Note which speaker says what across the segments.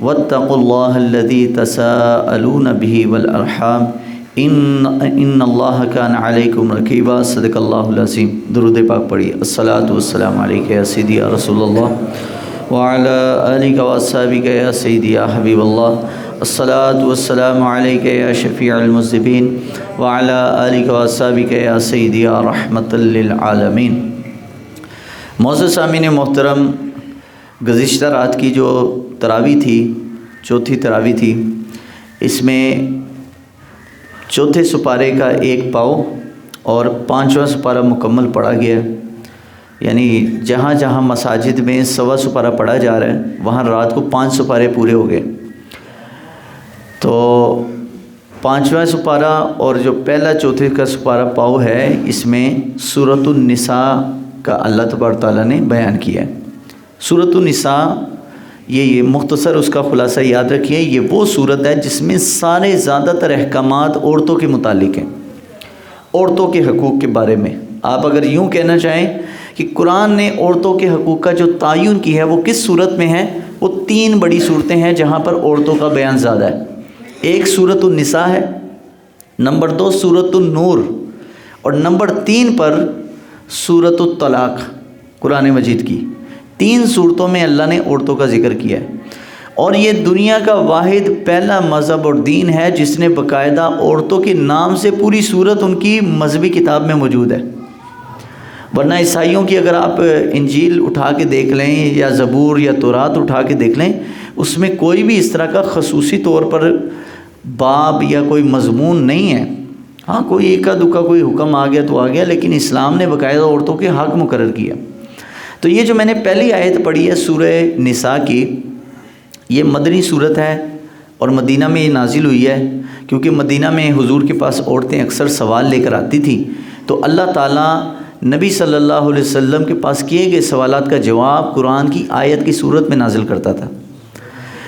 Speaker 1: واتقوا اللہ الذی تساءلون بہ والارحام ان اللہ کان علیکم رقیبا صدق اللہ العظیم۔ درود پاک پڑھیے۔ الصلاۃ والسلام علیک یا سیدی یا رسول اللہ وعلی آلک واصحابک یا سیدی یا حبیب اللہ۔ الصلاۃ والسلام علیک یا شفیع المذنبین وعلی آلک واصحابک یا سیدی یا رحمۃ للعالمین۔ معزز سامعین محترم، گزشتہ رات کی جو تراویح تھی، چوتھی تراویح تھی، اس میں چوتھے سپارے کا ایک پاؤ اور پانچواں سپارہ مکمل پڑھا گیا، یعنی جہاں جہاں مساجد میں سوا سپارہ پڑھا جا رہا ہے وہاں رات کو 5 سپارے پورے ہو گئے۔ تو پانچواں سپارہ اور جو پہلا چوتھے کا سپارہ پاؤ ہے، اس میں سورۃ النساء کا اللہ تبارک تعالیٰ نے بیان کیا ہے۔ سورۃ النساء یہ مختصر اس کا خلاصہ یاد رکھیے، یہ وہ صورت ہے جس میں سارے زیادہ تر احکامات عورتوں کے متعلق ہیں، عورتوں کے حقوق کے بارے میں۔ آپ اگر یوں کہنا چاہیں کہ قرآن نے عورتوں کے حقوق کا جو تعین کی ہے وہ کس صورت میں ہے، وہ 3 بڑی صورتیں ہیں جہاں پر عورتوں کا بیان زیادہ ہے۔ ایک سورۃ النساء ہے، نمبر 2 سورۃ النور، اور نمبر 3 پر سورۃ الطلاق قرآن مجید کی۔ 3 صورتوں میں اللہ نے عورتوں کا ذکر کیا ہے، اور یہ دنیا کا واحد پہلا مذہب اور دین ہے جس نے باقاعدہ عورتوں کے نام سے پوری صورت ان کی مذہبی کتاب میں موجود ہے۔ ورنہ عیسائیوں کی اگر آپ انجیل اٹھا کے دیکھ لیں یا زبور یا تورات اٹھا کے دیکھ لیں، اس میں کوئی بھی اس طرح کا خصوصی طور پر باب یا کوئی مضمون نہیں ہے۔ ہاں کوئی ایکا دکا کوئی حکم آ گیا تو آ گیا، لیکن اسلام نے باقاعدہ عورتوں کے حق مقرر کیا۔ تو یہ جو میں نے پہلی آیت پڑھی ہے سورہ نساء کی، یہ مدنی صورت ہے اور مدینہ میں یہ نازل ہوئی ہے، کیونکہ مدینہ میں حضور کے پاس عورتیں اکثر سوال لے کر آتی تھیں، تو اللہ تعالیٰ نبی صلی اللہ علیہ وسلم کے پاس کیے گئے سوالات کا جواب قرآن کی آیت کی صورت میں نازل کرتا تھا۔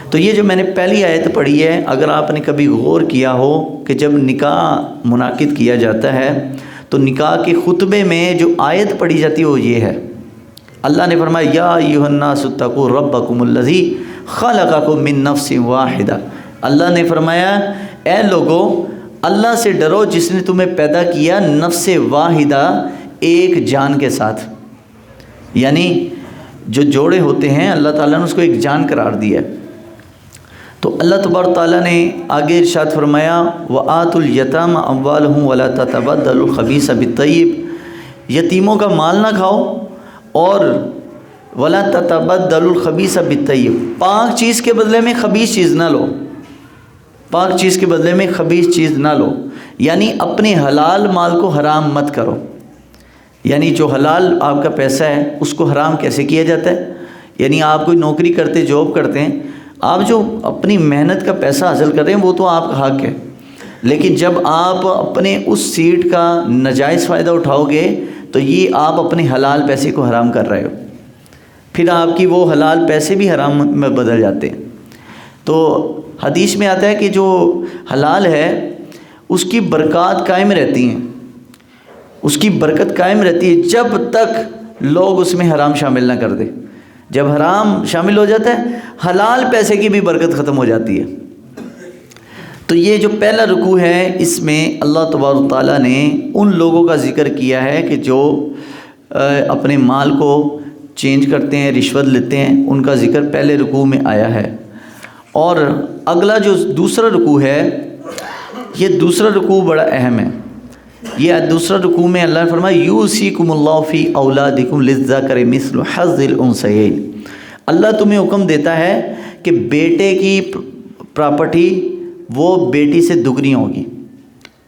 Speaker 1: تو یہ جو میں نے پہلی آیت پڑھی ہے، اگر آپ نے کبھی غور کیا ہو کہ جب نکاح منعقد کیا جاتا ہے تو نکاح کے خطبے میں جو آیت پڑھی جاتی ہے وہ یہ ہے، اللہ نے فرمایا یا ایھا الناس اتقوا ربکم الذی خلقکم من نفس واحدہ۔ اللہ نے فرمایا اے لوگو، اللہ سے ڈرو جس نے تمہیں پیدا کیا نفس واحدہ، ایک جان کے ساتھ۔ یعنی جو جوڑے ہوتے ہیں اللہ تعالیٰ نے اس کو ایک جان قرار دیا ہے۔ تو اللہ تبارک تعالیٰ نے آگے ارشاد فرمایا وَآتُوا الْيَتَامَ أَمْوَالَهُمْ وَلَا تَتَبَدَّلُوا الْخَبِيثَ بِالطَّيِّبِ، یتیموں کا مال نہ کھاؤ اور وَلَا تَتَبَدَّلُوا الْخَبِيثَ بِالطَّيِّبِ، پاک چیز کے بدلے میں خبیث چیز نہ لو، پاک چیز کے بدلے میں خبیث چیز نہ لو، یعنی اپنے حلال مال کو حرام مت کرو۔ یعنی جو حلال آپ کا پیسہ ہے اس کو حرام کیسے کیا جاتا ہے؟ یعنی آپ کوئی نوکری کرتے، جاب کرتے ہیں، آپ جو اپنی محنت کا پیسہ حاصل کر رہے ہیں وہ تو آپ کا حق ہے، لیکن جب آپ اپنے اس سیٹ کا ناجائز فائدہ اٹھاؤ گے تو یہ آپ اپنے حلال پیسے کو حرام کر رہے ہو، پھر آپ کی وہ حلال پیسے بھی حرام میں بدل جاتے ہیں۔ تو حدیث میں آتا ہے کہ جو حلال ہے اس کی برکات قائم رہتی ہیں، اس کی برکت قائم رہتی ہے جب تک لوگ اس میں حرام شامل نہ کر دیں۔ جب حرام شامل ہو جاتا ہے حلال پیسے کی بھی برکت ختم ہو جاتی ہے۔ تو یہ جو پہلا رکوع ہے اس میں اللہ تبارک تعالیٰ نے ان لوگوں کا ذکر کیا ہے کہ جو اپنے مال کو چینج کرتے ہیں، رشوت لیتے ہیں، ان کا ذکر پہلے رکوع میں آیا ہے۔ اور اگلا جو دوسرا رکوع ہے، یہ دوسرا رکوع بڑا اہم ہے۔ یہ دوسرا رکوع میں اللہ نے فرمایا یوصیکم اللہ فی اولادکم للذکر مثل حظ الانثیین، اللہ تمہیں حکم دیتا ہے کہ بیٹے کی پراپرٹی وہ بیٹی سے دگنی ہوگی،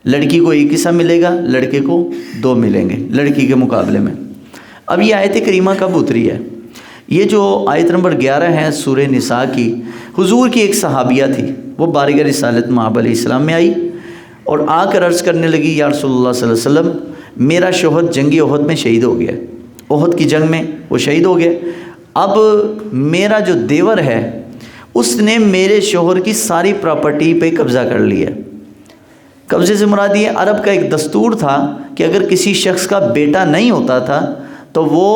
Speaker 1: لڑکی کو ایک حصہ ملے گا، لڑکے کو 2 ملیں گے لڑکی کے مقابلے میں۔ اب یہ آیت کریمہ کب اتری ہے؟ یہ جو آیت نمبر 11 ہے سورہ نساء کی، حضور کی ایک صحابیہ تھی، وہ بارگہ رسالت مآب علیہ السلام میں آئی اور آ کر عرض کرنے لگی یا رسول اللہ صلی اللہ علیہ وسلم، میرا شوہر جنگ احد میں شہید ہو گیا، احد کی جنگ میں وہ شہید ہو گیا، اب میرا جو دیور ہے اس نے میرے شوہر کی ساری پراپرٹی پہ قبضہ کر لیا۔ قبضے سے مراد یہ عرب کا ایک دستور تھا کہ اگر کسی شخص کا بیٹا نہیں ہوتا تھا تو وہ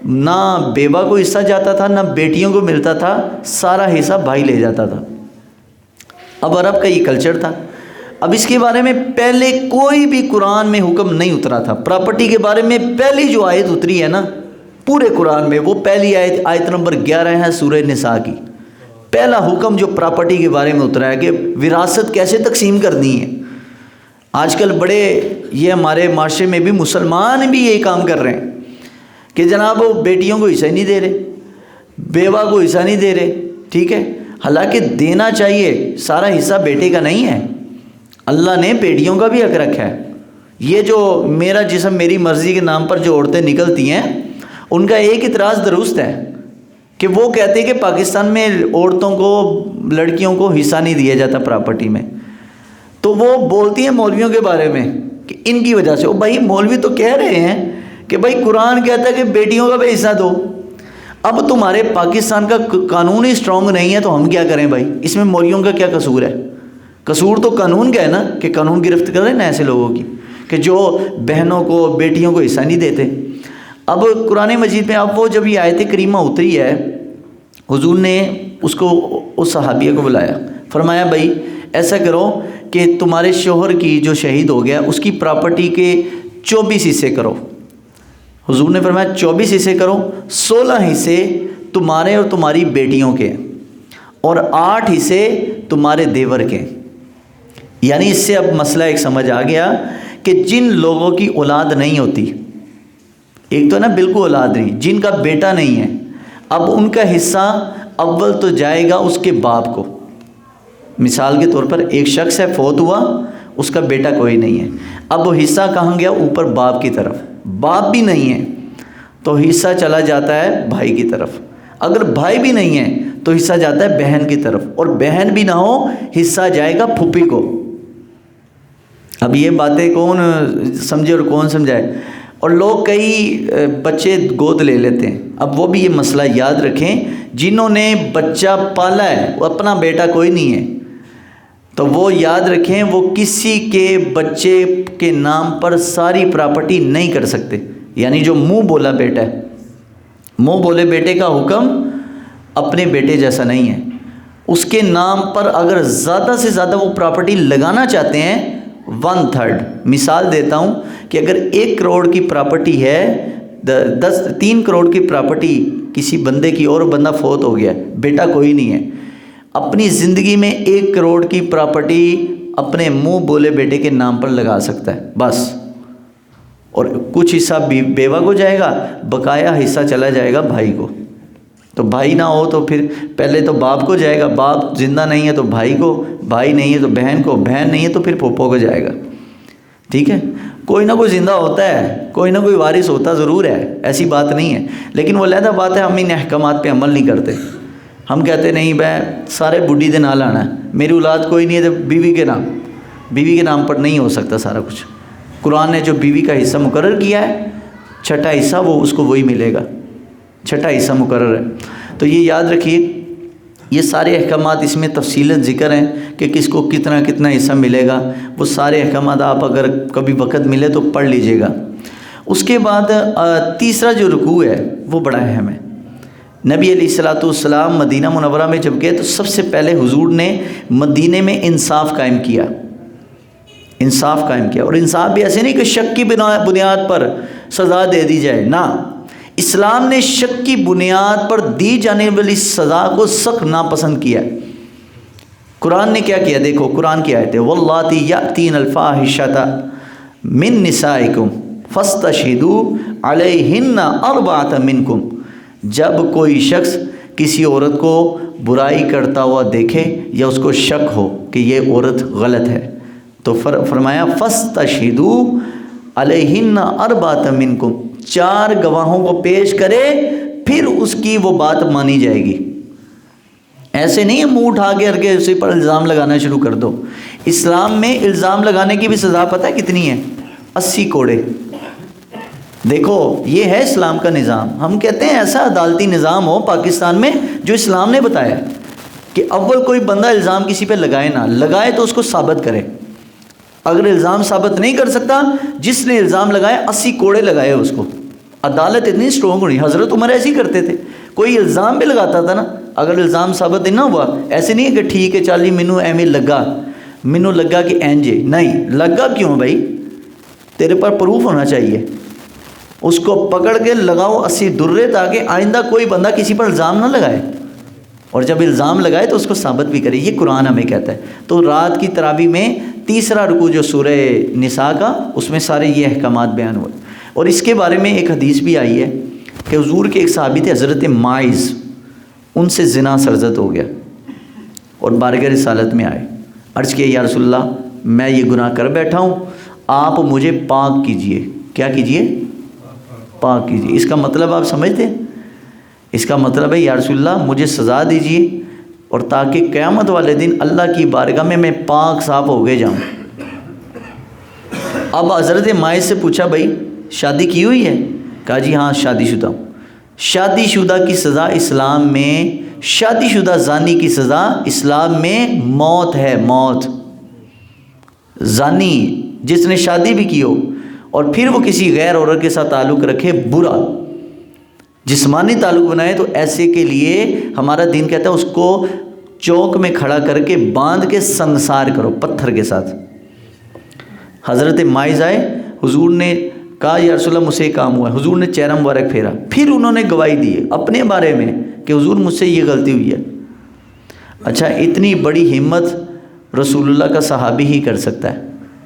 Speaker 1: نہ بیوہ کو حصہ جاتا تھا، نہ بیٹیوں کو ملتا تھا، سارا حصہ بھائی لے جاتا تھا۔ اب عرب کا یہ کلچر تھا۔ اب اس کے بارے میں پہلے کوئی بھی قرآن میں حکم نہیں اترا تھا۔ پراپرٹی کے بارے میں پہلی جو آیت اتری ہے نا پورے قرآن میں، وہ پہلی آیت نمبر 11 ہے سورہ نساء کی۔ پہلا حکم جو پراپرٹی کے بارے میں اترا ہے کہ وراثت کیسے تقسیم کرنی ہے۔ آج کل بڑے یہ ہمارے معاشرے میں بھی مسلمان بھی یہی کام کر رہے ہیں کہ جناب وہ بیٹیوں کو حصہ نہیں دے رہے، بیوہ کو حصہ نہیں دے رہے، ٹھیک ہے، حالانکہ دینا چاہیے، سارا حصہ بیٹے کا نہیں ہے، اللہ نے بیٹیوں کا بھی حق رکھا ہے۔ یہ جو میرا جسم میری مرضی کے نام پر جو عورتیں نکلتی ہیں، ان کا ایک اعتراض درست ہے کہ وہ کہتے ہیں کہ پاکستان میں عورتوں کو، لڑکیوں کو حصہ نہیں دیا جاتا پراپرٹی میں، تو وہ بولتی ہیں مولویوں کے بارے میں کہ ان کی وجہ سے۔ او بھائی مولوی تو کہہ رہے ہیں کہ بھائی قرآن کہتا ہے کہ بیٹیوں کا بھی حصہ دو۔ اب تمہارے پاکستان کا قانون ہی اسٹرانگ نہیں ہے تو ہم کیا کریں بھائی؟ اس میں مولویوں کا کیا قصور ہے؟ قصور تو قانون کا ہے نا، کہ قانون گرفت کر رہے ہیں نا ایسے لوگوں کی کہ جو بہنوں کو، بیٹیوں کو حصہ نہیں دیتے۔ اب قرآن مجید میں اب وہ جب یہ آیت کریمہ اتری ہے، حضور نے اس کو، اس صحابیہ کو بلایا، فرمایا بھائی ایسا کرو کہ تمہارے شوہر کی جو شہید ہو گیا اس کی پراپرٹی کے 24 حصے کرو۔ حضور نے فرمایا 24 حصے کرو، 16 حصے تمہارے اور تمہاری بیٹیوں کے، اور 8 حصے تمہارے دیور کے۔ یعنی اس سے اب مسئلہ ایک سمجھ آ گیا کہ جن لوگوں کی اولاد نہیں ہوتی، ایک تو نا بالکل اولاد نہیں، جن کا بیٹا نہیں ہے، اب ان کا حصہ اول تو جائے گا اس کے باپ کو۔ مثال کے طور پر ایک شخص ہے، فوت ہوا، اس کا بیٹا کوئی نہیں ہے، اب وہ حصہ کہاں گیا؟ اوپر باپ کی طرف۔ باپ بھی نہیں ہے تو حصہ چلا جاتا ہے بھائی کی طرف، اگر بھائی بھی نہیں ہے تو حصہ جاتا ہے بہن کی طرف، اور بہن بھی نہ ہو حصہ جائے گا پھوپھی کو۔ اب یہ باتیں کون سمجھے اور کون سمجھائے؟ اور لوگ کئی بچے گود لے لیتے ہیں۔ اب وہ بھی یہ مسئلہ یاد رکھیں، جنہوں نے بچہ پالا ہے وہ اپنا بیٹا کوئی نہیں ہے، تو وہ یاد رکھیں وہ کسی کے بچے کے نام پر ساری پراپرٹی نہیں کر سکتے۔ یعنی جو منہ بولا بیٹا ہے، منہ بولے بیٹے کا حکم اپنے بیٹے جیسا نہیں ہے۔ اس کے نام پر اگر زیادہ سے زیادہ وہ پراپرٹی لگانا چاہتے ہیں 1/3، مثال دیتا ہوں کہ اگر 1 کروڑ کی پراپرٹی ہے، 3 کروڑ کی پراپرٹی کسی بندے کی، اور بندہ فوت ہو گیا، بیٹا کوئی نہیں ہے، اپنی زندگی میں 1 کروڑ کی پراپرٹی اپنے منہ بولے بیٹے کے نام پر لگا سکتا ہے بس، اور کچھ حصہ بیوہ کو جائے گا، بقایا حصہ چلا جائے گا بھائی کو۔ تو بھائی نہ ہو تو پھر پہلے تو باپ کو جائے گا، باپ زندہ نہیں ہے تو بھائی کو، بھائی نہیں ہے تو بہن کو، بہن نہیں ہے تو پھر پھوپھو کو جائے گا، ٹھیک ہے۔ کوئی نہ کوئی زندہ ہوتا ہے، کوئی نہ کوئی وارث ہوتا ضرور ہے، ایسی بات نہیں ہے، لیکن وہ علیحدہ بات ہے، ہم ان احکامات پہ عمل نہیں کرتے۔ ہم کہتے نہیں بھائی سارے بڈھی دے نال آنا ہے، میری اولاد کوئی نہیں ہے تو بیوی کے نام، بیوی کے نام پر نہیں ہو سکتا سارا کچھ۔ قرآن نے جو بیوی کا حصہ مقرر کیا ہے، 6واں حصہ وہ اس کو وہی ملے گا، 6واں حصہ مقرر ہے۔ تو یہ یاد رکھیے، یہ سارے احکامات اس میں تفصیلاً ذکر ہیں کہ کس کو کتنا کتنا حصہ ملے گا، وہ سارے احکامات آپ اگر کبھی وقت ملے تو پڑھ لیجئے گا۔ اس کے بعد تیسرا جو رکوع ہے وہ بڑا اہم ہے۔ نبی علیہ السلام مدینہ منورہ میں جب گئے تو سب سے پہلے حضور نے مدینے میں انصاف قائم کیا، انصاف قائم کیا، اور انصاف بھی ایسے نہیں کہ شک کی بنیاد پر سزا دے دی جائے، نہ، اسلام نے شک کی بنیاد پر دی جانے والی سزا کو سخت ناپسند کیا۔ قرآن نے کیا کیا؟ دیکھو قرآن کی آیت ہے، واللاتی یأتین الفاحشۃ من نسائکم فاستشہدوا علیہن اربعۃ منکم۔ جب کوئی شخص کسی عورت کو برائی کرتا ہوا دیکھے یا اس کو شک ہو کہ یہ عورت غلط ہے، تو فرمایا فاستشہدوا علیہن اربعۃ منکم، 4 گواہوں کو پیش کرے پھر اس کی وہ بات مانی جائے گی۔ ایسے نہیں ہے منہ اٹھا کے اسی پر الزام لگانا شروع کر دو۔ اسلام میں الزام لگانے کی بھی سزا پتہ ہے کتنی ہے؟ 80 کوڑے۔ دیکھو یہ ہے اسلام کا نظام۔ ہم کہتے ہیں ایسا عدالتی نظام ہو پاکستان میں جو اسلام نے بتایا کہ اول کوئی بندہ الزام کسی پہ لگائے نہ لگائے تو اس کو ثابت کرے، اگر الزام ثابت نہیں کر سکتا، جس نے الزام لگایا 80 کوڑے لگائے اس کو، عدالت اتنی اسٹرانگ ہونی. حضرت عمر ایسے ہی کرتے تھے. کوئی الزام بھی لگاتا تھا نا, اگر الزام ثابت نہ ہوا, ایسے نہیں ہے کہ ٹھیک ہے چل جی مینوں ایویں لگا کہ اینجے, نہیں لگا کیوں بھائی, تیرے پر پروف ہونا چاہیے. اس کو پکڑ کے لگاؤ 80 درے تاکہ آئندہ کوئی بندہ کسی پر الزام نہ لگائے, اور جب الزام لگائے تو اس کو ثابت بھی کرے. یہ قرآن ہمیں کہتا ہے. تو رات کی تراویح میں تیسرا رکوع جو سورہ نساء کا, اس میں سارے یہ احکامات بیان ہوئے. اور اس کے بارے میں ایک حدیث بھی آئی ہے کہ حضور کے ایک صحابی تھے حضرت ماعز, ان سے زنا سرزد ہو گیا اور بارگاہ رسالت میں آئے. عرض کیا یا رسول اللہ میں یہ گناہ کر بیٹھا ہوں, آپ مجھے پاک کیجئے. کیا کیجئے؟ پاک کیجئے. اس کا مطلب آپ سمجھتے ہیں؟ اس کا مطلب ہے یا رسول اللہ مجھے سزا دیجئے, اور تاکہ قیامت والے دن اللہ کی بارگاہ میں پاک صاف ہو گئے جاؤں. اب حضرت ماعز سے پوچھا بھائی شادی کی ہوئی ہے؟ کہا جی ہاں شادی شدہ ہوں. شادی شدہ کی سزا اسلام میں, شادی شدہ زانی کی سزا اسلام میں موت ہے, موت. زانی جس نے شادی بھی کی ہو اور پھر وہ کسی غیر عورت کے ساتھ تعلق رکھے, برا جسمانی تعلق بنائے, تو ایسے کے لیے ہمارا دین کہتا ہے اس کو چوک میں کھڑا کر کے باندھ کے سنسار کرو پتھر کے ساتھ. حضرت ماعز آئے, حضور نے کہا یا رسول اللہ مجھ سے یہ کام ہوا ہے. حضور نے چہرہ مبارک پھیرا, پھر انہوں نے گواہی دی اپنے بارے میں کہ حضور مجھ سے یہ غلطی ہوئی ہے. اچھا اتنی بڑی ہمت رسول اللہ کا صحابی ہی کر سکتا ہے,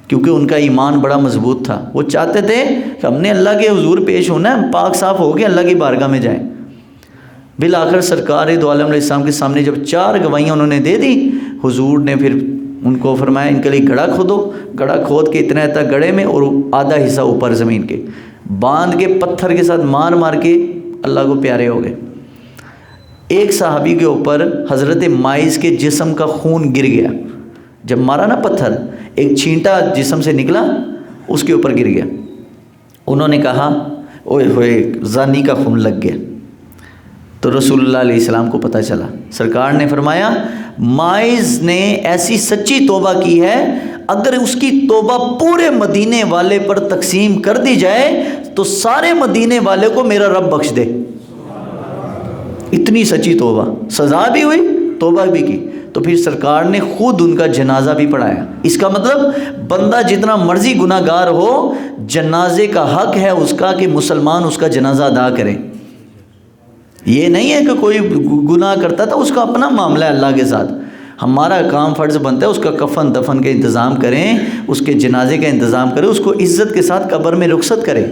Speaker 1: کیونکہ ان کا ایمان بڑا مضبوط تھا. وہ چاہتے تھے کہ ہم نے اللہ کے حضور پیش ہونا ہے, پاک صاف ہو کے اللہ کی بارگاہ میں جائیں. بالآخر سرکار دو عالم علیہ السلام کے سامنے جب 4 گواہیاں انہوں نے دے دی, حضور نے پھر ان کو فرمایا ان کے لیے گڑھا کھودو. گڑھا کھود کے اتنا تک گڑھے میں اور آدھا حصہ اوپر زمین کے باندھ کے پتھر کے ساتھ مار مار کے اللہ کو پیارے ہو گئے. ایک صحابی کے اوپر حضرت ماعز کے جسم کا خون گر گیا. جب مارا نا پتھر, ایک چھینٹا جسم سے نکلا اس کے اوپر گر گیا. انہوں نے کہا اوئے ہوئے زانی کا خون لگ گیا. تو رسول اللہ علیہ السلام کو پتہ چلا. سرکار نے فرمایا ماعز نے ایسی سچی توبہ کی ہے, اگر اس کی توبہ پورے مدینے والے پر تقسیم کر دی جائے تو سارے مدینے والے کو میرا رب بخش دے. اتنی سچی توبہ, سزا بھی ہوئی توبہ بھی کی. تو پھر سرکار نے خود ان کا جنازہ بھی پڑھایا. اس کا مطلب بندہ جتنا مرضی گناہ گار ہو, جنازے کا حق ہے اس کا کہ مسلمان اس کا جنازہ ادا کرے. یہ نہیں ہے کہ کوئی گناہ کرتا تھا اس کا اپنا معاملہ ہے اللہ کے ساتھ. ہمارا کام فرض بنتا ہے اس کا کفن دفن کا انتظام کریں, اس کے جنازے کا انتظام کریں, اس کو عزت کے ساتھ قبر میں رخصت کریں.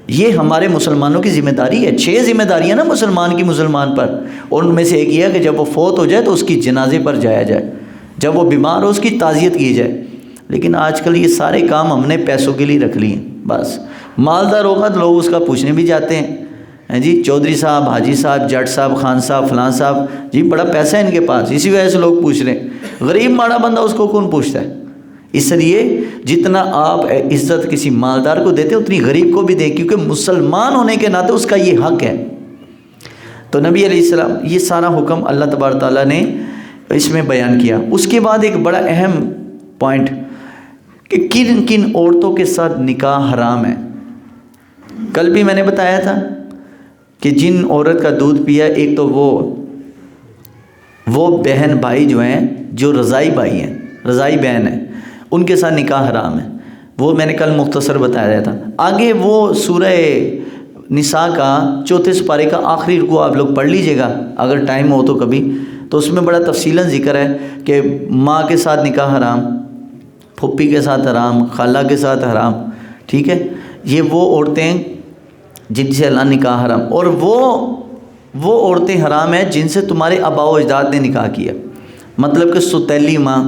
Speaker 1: یہ ہمارے مسلمانوں کی ذمہ داری ہے. 6 ذمہ داریاں نا مسلمان کی مسلمان پر, اور ان میں سے ایک یہ ہے کہ جب وہ فوت ہو جائے تو اس کی جنازے پر جایا جائے, جب وہ بیمار ہو اس کی تعزیت کی جائے. لیکن آج کل یہ سارے کام ہم نے پیسوں کے لیے رکھ لیے ہیں. بس مالدار ہوگا تو لوگ اس کا پوچھنے بھی جاتے ہیں, جی چودھری صاحب, حاجی صاحب, جٹ صاحب, خان صاحب, فلاں صاحب, جی بڑا پیسہ ہے ان کے پاس, اسی وجہ سے لوگ پوچھ رہے ہیں. غریب ماڑا بندہ اس کو کون پوچھتا ہے؟ اس لیے جتنا آپ عزت کسی مالدار کو دیتے اتنی غریب کو بھی دیں, کیونکہ مسلمان ہونے کے ناطے اس کا یہ حق ہے. تو نبی علیہ السلام یہ سارا حکم اللہ تبارک تعالیٰ نے اس میں بیان کیا. اس کے بعد ایک بڑا اہم پوائنٹ کہ کن کن عورتوں کے ساتھ نکاح حرام ہے. کل بھی میں نے بتایا تھا کہ جن عورت کا دودھ پیا, ایک تو وہ بہن بھائی جو ہیں, جو رضائی بھائی ہیں, رضائی بہن ہیں, ان کے ساتھ نکاح حرام ہے. وہ میں نے کل مختصر بتایا تھا. آگے وہ سورہ نساء کا 4 سپارے کا آخری رکوع آپ لوگ پڑھ لیجئے گا اگر ٹائم ہو تو کبھی, تو اس میں بڑا تفصیلاً ذکر ہے کہ ماں کے ساتھ نکاح حرام, پھپھی کے ساتھ حرام, خالہ کے ساتھ حرام. ٹھیک ہے, یہ وہ عورتیں جن سے اللہ نکاح حرام, اور وہ عورتیں حرام ہیں جن سے تمہارے آباء و اجداد نے نکاح کیا, مطلب کہ ستیلی ماں.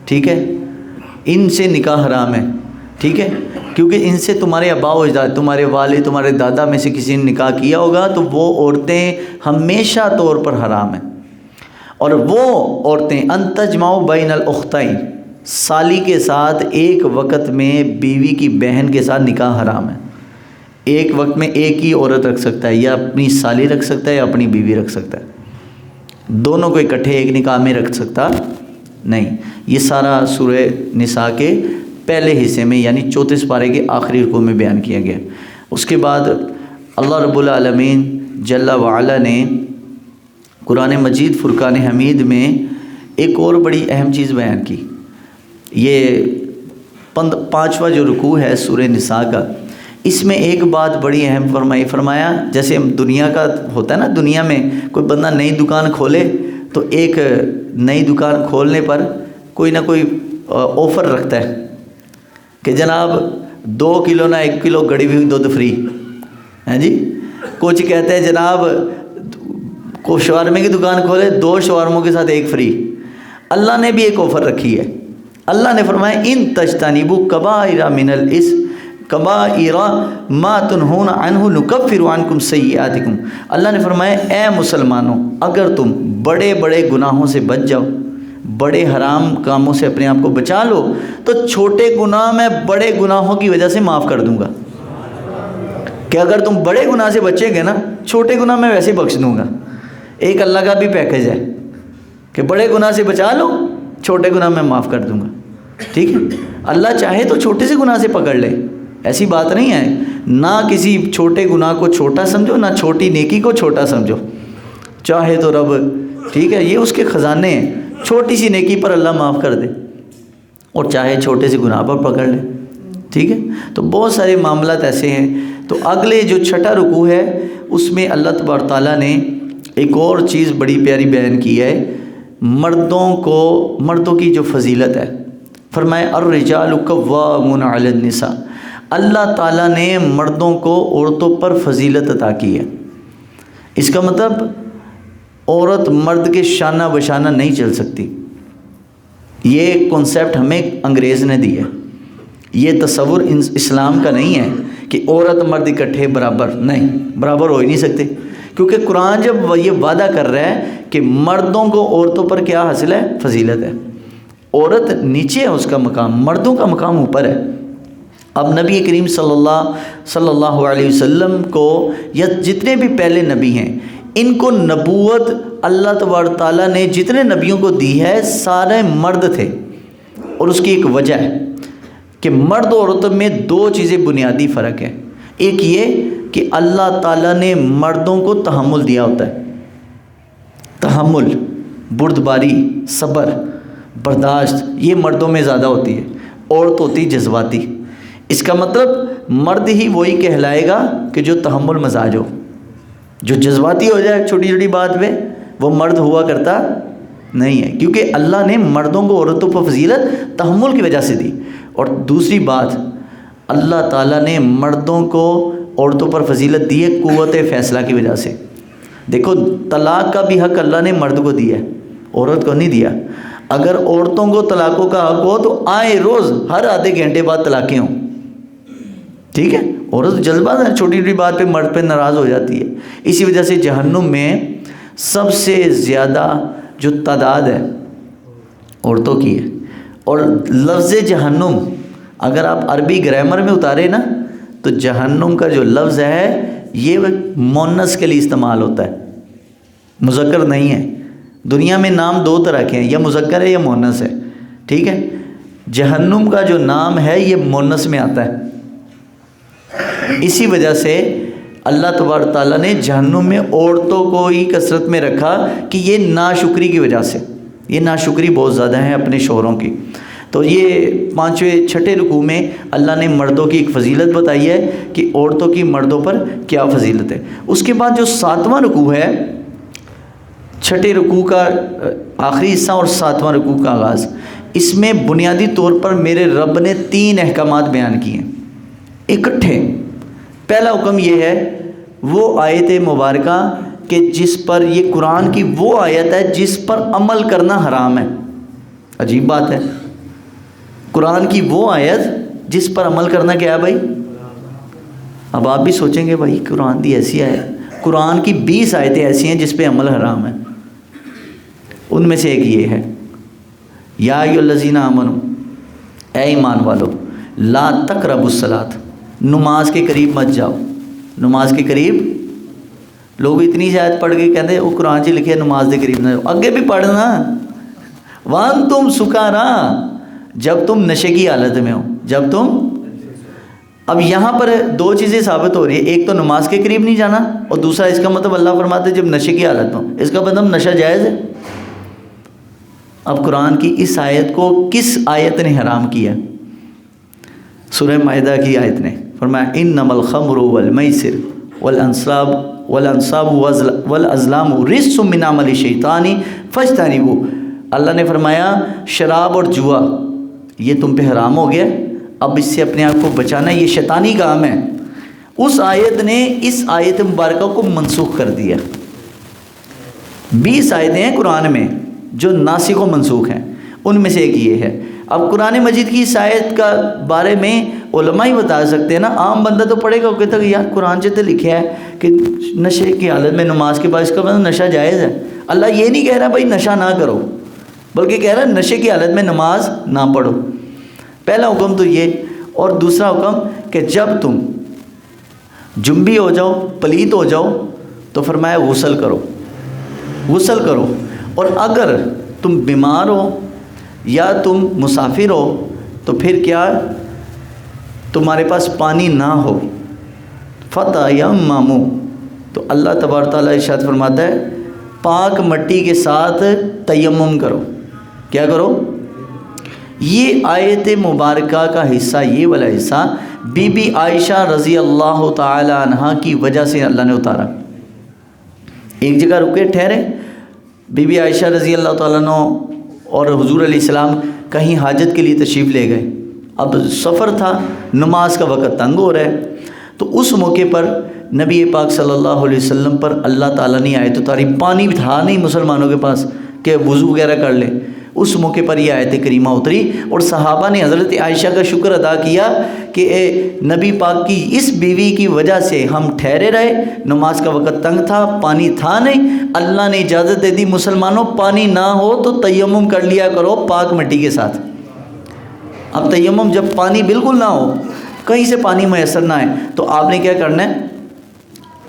Speaker 1: ٹھیک ہے, ان سے نکاح حرام ہے. ٹھیک ہے, کیونکہ ان سے تمہارے آباء و اجداد, تمہارے والد, تمہارے دادا میں سے کسی نے نکاح کیا ہوگا, تو وہ عورتیں ہمیشہ طور پر حرام ہیں. اور وہ عورتیں ان تجمعوا بین الاختین, سالی کے ساتھ ایک وقت میں بیوی کی بہن کے ساتھ نکاح حرام ہے. ایک وقت میں ایک ہی عورت رکھ سکتا ہے, یا اپنی سالی رکھ سکتا ہے یا اپنی بیوی رکھ سکتا ہے, دونوں کو اکٹھے ایک نکاح میں رکھ سکتا نہیں. یہ سارا سورہ نساء کے پہلے حصے میں یعنی 34 سپارے کے آخری رکوع میں بیان کیا گیا. اس کے بعد اللہ رب العالمین جل وعلا نے قرآن مجید فرقان حمید میں ایک اور بڑی اہم چیز بیان کی. یہ 5واں جو رکوع ہے سورہ نساء کا، اس میں ایک بات بڑی اہم فرمایا جیسے دنیا کا ہوتا ہے نا، دنیا میں کوئی بندہ نئی دکان کھولے تو ایک نئی دکان کھولنے پر کوئی نہ کوئی آفر رکھتا ہے کہ جناب 2 کلو نہ 1 کلو گڑی ہوئی دودھ فری ہیں جی. کچھ کہتے ہیں جناب کو شوارمے کی دکان کھولے 2 شوارموں کے ساتھ 1 فری. اللہ نے بھی ایک آفر رکھی ہے. اللہ نے فرمایا ان تجتنبوا کبائر من الاسم کبائر ما تنہون عنہ نکفر عنکم سیئاتکم. اللہ نے فرمایا اے مسلمانوں، اگر تم بڑے بڑے گناہوں سے بچ جاؤ، بڑے حرام کاموں سے اپنے آپ کو بچا لو، تو چھوٹے گناہ میں بڑے گناہوں کی وجہ سے معاف کر دوں گا. کہ اگر تم بڑے گناہ سے بچیں گے نا، چھوٹے گناہ میں ویسے بخش دوں گا. ایک اللہ کا بھی پیکیج ہے کہ بڑے گناہ سے بچا لو، چھوٹے گناہ میں معاف کر دوں گا. ٹھیک ہے، اللہ چاہے تو چھوٹے سے گناہ سے پکڑ لے، ایسی بات نہیں ہے. نہ کسی چھوٹے گناہ کو چھوٹا سمجھو، نہ چھوٹی نیکی کو چھوٹا سمجھو. چاہے تو رب، ٹھیک ہے، یہ اس کے خزانے ہیں، چھوٹی سی نیکی پر اللہ معاف کر دے اور چاہے چھوٹے سے گناہ پر پکڑ لے. ٹھیک ہے، تو بہت سارے معاملات ایسے ہیں. تو اگلے جو 6واں رکوع ہے اس میں اللہ تبارک تعالیٰ نے ایک اور چیز بڑی پیاری بیان کی ہے، مردوں کی جو فضیلت ہے. فرمائے الرجال قوامون علی النساء. اللہ تعالیٰ نے مردوں کو عورتوں پر فضیلت عطا کی ہے. اس کا مطلب عورت مرد کے شانہ بشانہ نہیں چل سکتی. یہ کنسیپٹ ہمیں انگریز نے دی ہے. یہ تصور اسلام کا نہیں ہے کہ عورت مرد اکٹھے برابر، نہیں، برابر ہو ہی نہیں سکتے. کیونکہ قرآن جب یہ وعدہ کر رہا ہے کہ مردوں کو عورتوں پر کیا حاصل ہے، فضیلت ہے. عورت نیچے ہے، اس کا مقام، مردوں کا مقام اوپر ہے. اب نبی کریم صلی اللہ علیہ وسلم کو یا جتنے بھی پہلے نبی ہیں، ان کو نبوت اللہ تبارک تعالیٰ نے جتنے نبیوں کو دی ہے سارے مرد تھے. اور اس کی ایک وجہ ہے کہ مرد اور عورت میں 2 چیزیں بنیادی فرق ہے. ایک یہ کہ اللہ تعالیٰ نے مردوں کو تحمل دیا ہوتا ہے. تحمل، بردباری، صبر، برداشت، یہ مردوں میں زیادہ ہوتی ہے. عورت ہوتی جذباتی. اس کا مطلب مرد ہی وہی کہلائے گا کہ جو تحمل مزاج ہو. جو جذباتی ہو جائے چھوٹی چھوٹی بات پہ، وہ مرد ہوا کرتا نہیں ہے. کیونکہ اللہ نے مردوں کو عورتوں پر فضیلت تحمل کی وجہ سے دی. اور دوسری بات، اللہ تعالیٰ نے مردوں کو عورتوں پر فضیلت دی ہے قوت فیصلہ کی وجہ سے. دیکھو طلاق کا بھی حق اللہ نے مرد کو دیا ہے، عورت کو نہیں دیا. اگر عورتوں کو طلاقوں کا حق ہو تو آئے روز ہر آدھے گھنٹے بعد طلاقیں ہوں. ٹھیک ہے، عورت جذبہ ہے، چھوٹی چھوٹی بات پہ مرد پہ ناراض ہو جاتی ہے. اسی وجہ سے جہنم میں سب سے زیادہ جو تعداد ہے عورتوں کی ہے. اور لفظ جہنم اگر آپ عربی گرامر میں اتارے نا تو جہنم کا جو لفظ ہے یہ مونس کے لیے استعمال ہوتا ہے، مذکر نہیں ہے. دنیا میں نام 2 طرح کے ہیں، یا مذکر ہے یا مونس ہے. ٹھیک ہے، جہنم کا جو نام ہے یہ مونس میں آتا ہے. اسی وجہ سے اللہ تبارک تعالیٰ نے جہنم میں عورتوں کو ہی کثرت میں رکھا کہ یہ ناشکری کی وجہ سے، یہ ناشکری بہت زیادہ ہے اپنے شوہروں کی. تو یہ 5ویں 6ٹھے رکوع میں اللہ نے مردوں کی ایک فضیلت بتائی ہے کہ عورتوں کی مردوں پر کیا فضیلت ہے. اس کے بعد جو 7واں رکوع ہے، 6ٹھے رکوع کا آخری حصہ اور 7واں رکوع کا آغاز، اس میں بنیادی طور پر میرے رب نے 3 احکامات بیان کیے ہیں اکٹھے. پہلا حکم یہ ہے وہ آیت مبارکہ کہ جس پر، یہ قرآن کی وہ آیت ہے جس پر عمل کرنا حرام ہے. عجیب بات ہے، قرآن کی وہ آیت جس پر عمل کرنا کیا ہے بھائی. اب آپ بھی سوچیں گے بھائی قرآن کی ایسی آیت، قرآن کی 20 آیتیں ایسی ہیں جس پہ عمل حرام ہے. ان میں سے ایک یہ ہے، یا ایھا الذین آمنوا، اے ایمان والو، لا تقربوا الصلاۃ، نماز کے قریب مت جاؤ. نماز کے قریب لوگ اتنی سی آیت پڑھ کے کہتے ہیں وہ قرآن جی لکھے نماز کے قریب نہ جاؤ. اگے بھی پڑھنا، وانتم سکارا، جب تم نشے کی حالت میں ہو، جب تم اب یہاں پر دو چیزیں ثابت ہو رہی ہے، ایک تو نماز کے قریب نہیں جانا، اور دوسرا اس کا مطلب اللہ فرماتے ہیں جب نشے کی حالت میں ہو، اس کا مطلب نشہ جائز ہے۔ اب قرآن کی اس آیت کو کس آیت نے حرام کیا؟ سورہ مائدہ کی آیت نے فرمایا انما الخمر والمیسر والانصاب والازلام رجس من عمل الشیطان فاجتنبوہ۔ اللہ نے فرمایا شراب اور جوا یہ تم پہ حرام ہو گیا، اب اس سے اپنے آپ کو بچانا، یہ شیطانی کام ہے۔ اس آیت نے اس آیت مبارکہ کو منسوخ کر دیا۔ 20 آیتیں ہیں قرآن میں جو ناسخ و منسوخ ہیں، ان میں سے ایک یہ ہے۔ اب قرآن مجید کی اس آیت کا بارے میں علماء ہی بتا سکتے ہیں نا، عام بندہ تو پڑھے گا وہ کہتا ہے یار قرآن سے تو لکھا ہے کہ نشے کی حالت میں نماز کے بعد، اس کا مطلب نشہ جائز ہے۔ اللہ یہ نہیں کہہ رہا بھائی نشہ نہ کرو، بلکہ کہہ رہا ہے نشے کی حالت میں نماز نہ پڑھو۔ پہلا حکم تو یہ، اور دوسرا حکم کہ جب تم جنبی ہو جاؤ، پلیت ہو جاؤ، تو فرمایا غسل کرو، غسل کرو، اور اگر تم بیمار ہو یا تم مسافر ہو تو پھر کیا، تمہارے پاس پانی نہ ہو، فتیمموا، تو اللہ تبارک تعالیٰ ارشاد فرماتا ہے پاک مٹی کے ساتھ تیمم کرو۔ کیا کرو؟ یہ آیت مبارکہ کا حصہ، یہ والا حصہ بی بی عائشہ رضی اللہ تعالی عنہ کی وجہ سے اللہ نے اتارا۔ ایک جگہ رکے، ٹھہرے، بی بی عائشہ رضی اللہ تعالیٰ عنہ اور حضور علیہ السلام کہیں حاجت کے لیے تشریف لے گئے۔ اب سفر تھا، نماز کا وقت تنگ ہو رہا ہے، تو اس موقع پر نبی پاک صلی اللہ علیہ وسلم پر اللہ تعالیٰ نے آیت اتاری۔ پانی بھی تھا نہیں مسلمانوں کے پاس کہ وضو وغیرہ کر لیں، اس موقع پر یہ آیت کریمہ اتری، اور صحابہ نے حضرت عائشہ کا شکر ادا کیا کہ اے نبی پاک کی اس بیوی کی وجہ سے ہم ٹھہرے رہے، نماز کا وقت تنگ تھا، پانی تھا نہیں، اللہ نے اجازت دے دی مسلمانوں پانی نہ ہو تو تیمم کر لیا کرو پاک مٹی کے ساتھ۔ اب تیمم جب پانی بالکل نہ ہو، کہیں سے پانی میسر نہ آئے، تو آپ نے کیا کرنا ہے،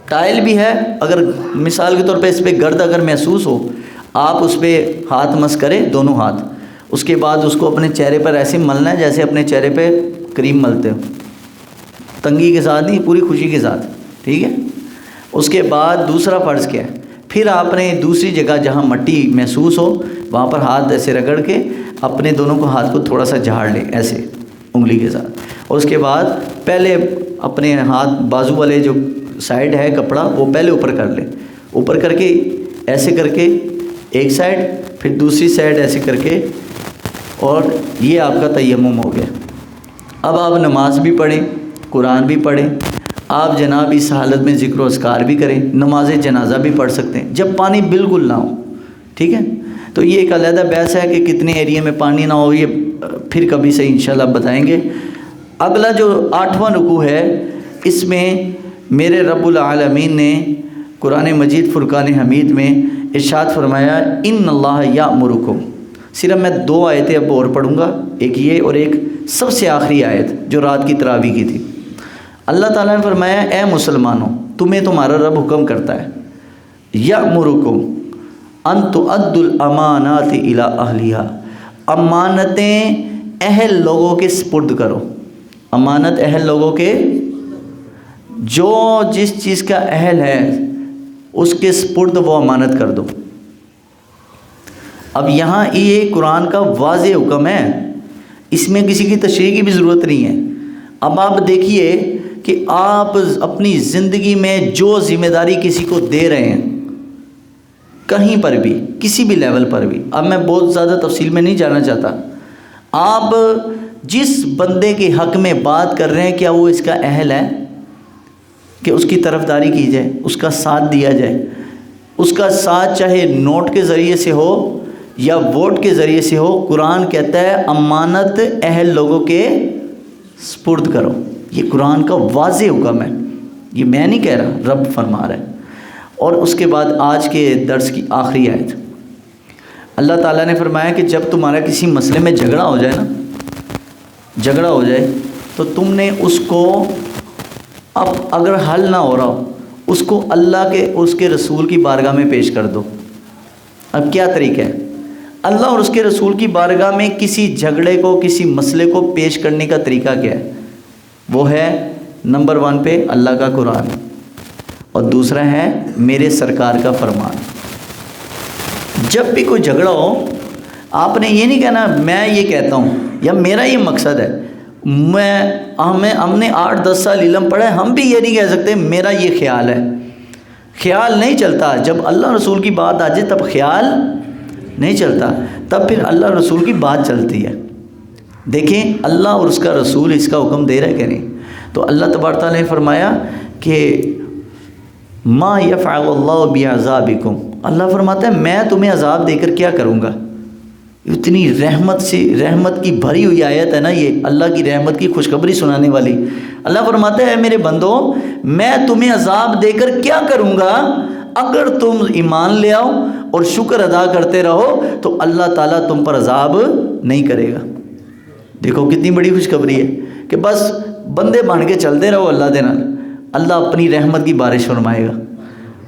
Speaker 1: ٹائل بھی ہے، اگر مثال کے طور پہ اس پہ گرد اگر محسوس ہو، آپ اس پہ ہاتھ مس کریں، دونوں ہاتھ، اس کے بعد اس کو اپنے چہرے پر ایسے ملنا ہے جیسے اپنے چہرے پہ کریم ملتے ہو، تنگی کے ساتھ نہیں، پوری خوشی کے ساتھ، ٹھیک ہے۔ اس کے بعد دوسرا فرض کیا ہے، پھر آپ نے دوسری جگہ جہاں مٹی محسوس ہو وہاں پر ہاتھ ایسے رگڑ کے اپنے دونوں کو ہاتھ کو تھوڑا سا جھاڑ لیں ایسے انگلی کے ساتھ، اور اس کے بعد پہلے اپنے ہاتھ بازو والے جو سائڈ ہے کپڑا وہ پہلے اوپر کر لیں، اوپر کر کے ایسے کر کے ایک سائڈ، پھر دوسری سائڈ ایسے کر کے، اور یہ آپ کا تیمم ہو گیا۔ اب آپ نماز بھی پڑھیں، قرآن بھی پڑھیں، آپ جناب اس حالت میں ذکر و اذکار بھی کریں، نماز جنازہ بھی پڑھ سکتے ہیں جب پانی بالکل نہ ہو، ٹھیک ہے۔ تو یہ ایک علیحدہ بحث ہے کہ کتنے ایریے میں پانی نہ ہو، یہ پھر کبھی سے انشاءاللہ بتائیں گے۔ اگلا جو 8واں رکوع ہے، اس میں میرے رب العالمین نے قرآن مجید فرقان حمید میں ارشاد فرمایا ان اللہ یأمرکم۔ صرف میں 2 آیتیں اب اور پڑھوں گا، ایک یہ اور ایک سب سے آخری آیت جو رات کی تراویح کی تھی۔ اللہ تعالیٰ نے فرمایا اے مسلمانوں، تمہیں تمہارا رب حکم کرتا ہے، یأمرکم ان تؤدوا الامانات الی اہلیہا، امانتیں اہل لوگوں کے سپرد کرو۔ امانت اہل لوگوں کے، جو جس چیز کا اہل ہے اس کے سپرد وہ امانت کر دو۔ اب یہاں یہ قرآن کا واضح حکم ہے، اس میں کسی کی تشریح کی بھی ضرورت نہیں ہے۔ اب آپ دیکھیے کہ آپ اپنی زندگی میں جو ذمہ داری کسی کو دے رہے ہیں، کہیں پر بھی کسی بھی لیول پر بھی، اب میں بہت زیادہ تفصیل میں نہیں جانا چاہتا، آپ جس بندے کے حق میں بات کر رہے ہیں کیا وہ اس کا اہل ہے کہ اس کی طرفداری کی جائے، اس کا ساتھ دیا جائے؟ اس کا ساتھ چاہے نوٹ کے ذریعے سے ہو یا ووٹ کے ذریعے سے ہو، قرآن کہتا ہے امانت اہل لوگوں کے سپرد کرو۔ یہ قرآن کا واضح حکم ہے، یہ میں نہیں کہہ رہا، رب فرما رہا ہے۔ اور اس کے بعد آج کے درس کی آخری آیت، اللہ تعالیٰ نے فرمایا کہ جب تمہارا کسی مسئلے میں جھگڑا ہو جائے نا، جھگڑا ہو جائے تو تم نے اس کو، اب اگر حل نہ ہو رہا ہو، اس کو اللہ کے اس کے رسول کی بارگاہ میں پیش کر دو۔ اب کیا طریقہ ہے؟ اللہ اور اس کے رسول کی بارگاہ میں کسی جھگڑے کو، کسی مسئلے کو پیش کرنے کا طریقہ کیا ہے؟ وہ ہے نمبر 1 پہ اللہ کا قرآن، اور دوسرا ہے میرے سرکار کا فرمان۔ جب بھی کوئی جھگڑا ہو، آپ نے یہ نہیں کہنا میں یہ کہتا ہوں یا میرا یہ مقصد ہے، ہم نے 8-10 سال علم پڑھا ہے، ہم بھی یہ نہیں کہہ سکتے میرا یہ خیال ہے۔ خیال نہیں چلتا، جب اللہ رسول کی بات آ جائے تب خیال نہیں چلتا، تب پھر اللہ رسول کی بات چلتی ہے۔ دیکھیں اللہ اور اس کا رسول اس کا حکم دے رہا ہے کہ نہیں؟ تو اللہ تبارک تعالیٰ نے فرمایا کہ ما یفعل اللہ بعذابکم، اللہ فرماتا ہے میں تمہیں عذاب دے کر کیا کروں گا۔ اتنی رحمت کی بھری ہوئی آیت ہے نا یہ، اللہ کی رحمت کی خوشخبری سنانے والی۔ اللہ فرماتا ہے میرے بندو میں تمہیں عذاب دے کر کیا کروں گا، اگر تم ایمان لے آؤ اور شکر ادا کرتے رہو تو اللہ تعالیٰ تم پر عذاب نہیں کرے گا۔ دیکھو کتنی بڑی خوشخبری ہے کہ بس بندے بن کے چلتے رہو اللہ دے نال، اللہ اپنی رحمت کی بارش فرمائے گا۔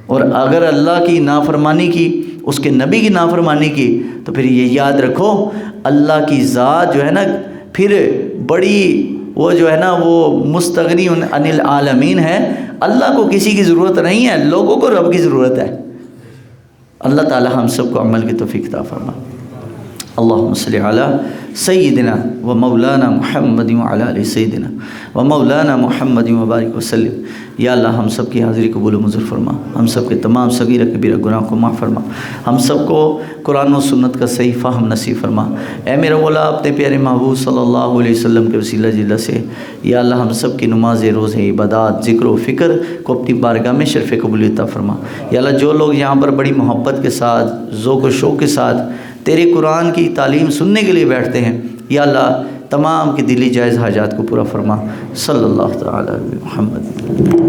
Speaker 1: اور اگر اللہ کی نافرمانی کی، اس کے نبی کی نافرمانی کی، تو پھر یہ یاد رکھو اللہ کی ذات جو ہے نا پھر بڑی وہ جو ہے نا وہ مستغنی عن العالمین ہے۔ اللہ کو کسی کی ضرورت نہیں ہے، لوگوں کو رب کی ضرورت ہے۔ اللہ تعالی ہم سب کو عمل کی توفیق عطا فرما۔ اللہم صلی علی سیدنا و مولانا محمد وعلی آل سیدنا و مولانا محمد وبارک وسلم۔ یا اللہ ہم سب کی حاضری قبول و منظور فرما، ہم سب کے تمام صغیرہ کبیرہ گناہ کو معاف فرما، ہم سب کو قرآن و سنت کا صحیح فہم نصیب فرما۔ اے میرا مولا اپنے پیارے محبوب صلی اللہ علیہ وسلم کے وسیلہ جلہ سے یا اللہ ہم سب کی نماز روزے عبادات ذکر و فکر کو اپنی بارگاہ میں شرف قبولیت عطا فرما۔ یا اللہ جو لوگ یہاں پر بڑی محبت کے ساتھ ذوق و شوق کے ساتھ تیرے قرآن کی تعلیم سننے کے لیے بیٹھتے ہیں، یا اللہ تمام کی دلی جائز حاجات کو پورا فرما۔ صلی اللہ تعالی علیہ محمد۔